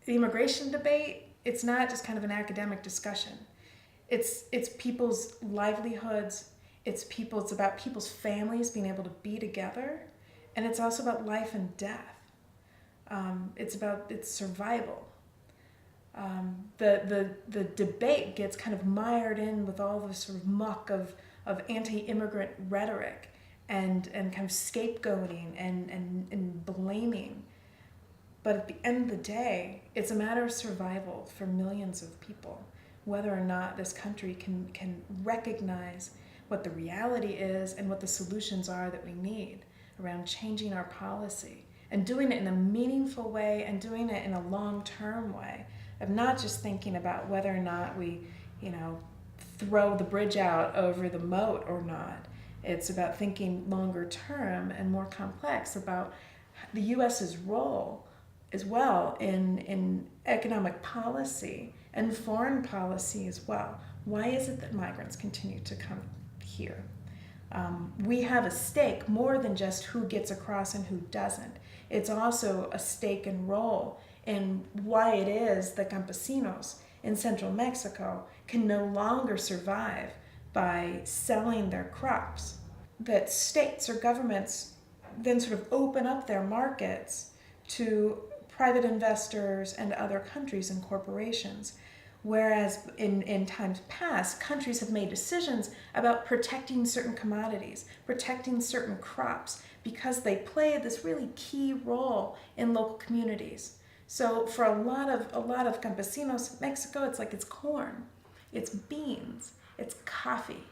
the immigration debate, it's not just kind of an academic discussion. It's people's livelihoods. It's about people's families being able to be together, and it's also about life and death. It's about its survival. The debate gets kind of mired in with all this sort of muck of anti-immigrant rhetoric and kind of scapegoating and blaming. But at the end of the day, it's a matter of survival for millions of people, whether or not this country can recognize what the reality is and what the solutions are that we need around changing our policy and doing it in a meaningful way and doing it in a long-term way of not just thinking about whether or not we, throw the bridge out over the moat or not. It's about thinking longer term and more complex about the U.S.'s role as well in economic policy and foreign policy as well. Why is it that migrants continue to come here? We have a stake more than just who gets across and who doesn't. It's also a stake and role in why it is that campesinos in central Mexico can no longer survive by selling their crops. That states or governments then sort of open up their markets to private investors and other countries and corporations. Whereas in times past, countries have made decisions about protecting certain commodities, protecting certain crops, because they play this really key role in local communities. So for a lot of campesinos in Mexico, it's corn, it's beans, it's coffee.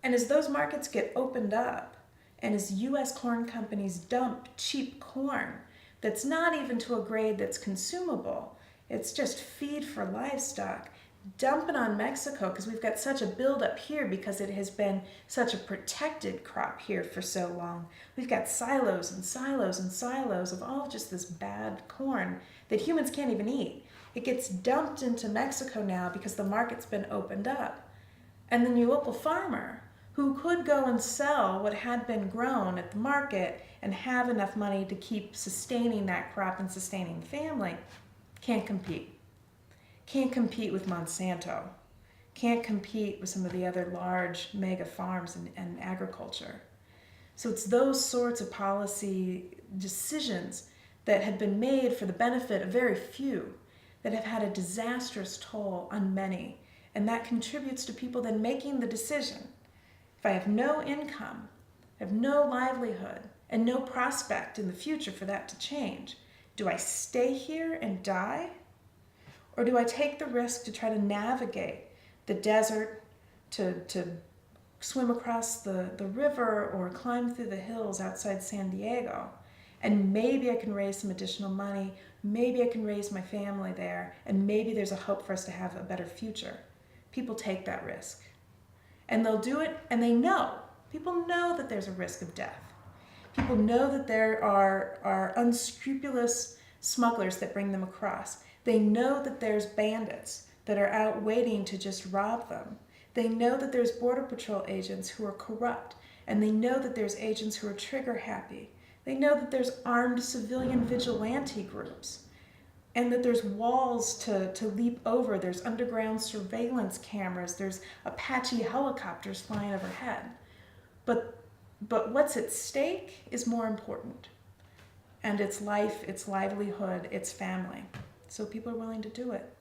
And as those markets get opened up, and as U.S. corn companies dump cheap corn that's not even to a grade that's consumable, it's just feed for livestock, dump it on Mexico because we've got such a buildup here because it has been such a protected crop here for so long. We've got silos and silos and silos of all just this bad corn that humans can't even eat. It gets dumped into Mexico now because the market's been opened up. And then your local farmer, who could go and sell what had been grown at the market and have enough money to keep sustaining that crop and sustaining the family, can't compete. Can't compete with Monsanto. Can't compete with some of the other large mega farms and agriculture. So it's those sorts of policy decisions that have been made for the benefit of very few that have had a disastrous toll on many. And that contributes to people then making the decision. If I have no income, I have no livelihood, and no prospect in the future for that to change, do I stay here and die? Or do I take the risk to try to navigate the desert, to swim across the river or climb through the hills outside San Diego? And maybe I can raise some additional money, maybe I can raise my family there, and maybe there's a hope for us to have a better future. People take that risk. And they'll do it, and they know. People know that there's a risk of death. People know that there are unscrupulous smugglers that bring them across. They know that there's bandits that are out waiting to just rob them. They know that there's Border Patrol agents who are corrupt, and they know that there's agents who are trigger happy. They know that there's armed civilian vigilante groups, and that there's walls to leap over. There's underground surveillance cameras. There's Apache helicopters flying overhead. But what's at stake is more important. And it's life, it's livelihood, it's family. So people are willing to do it.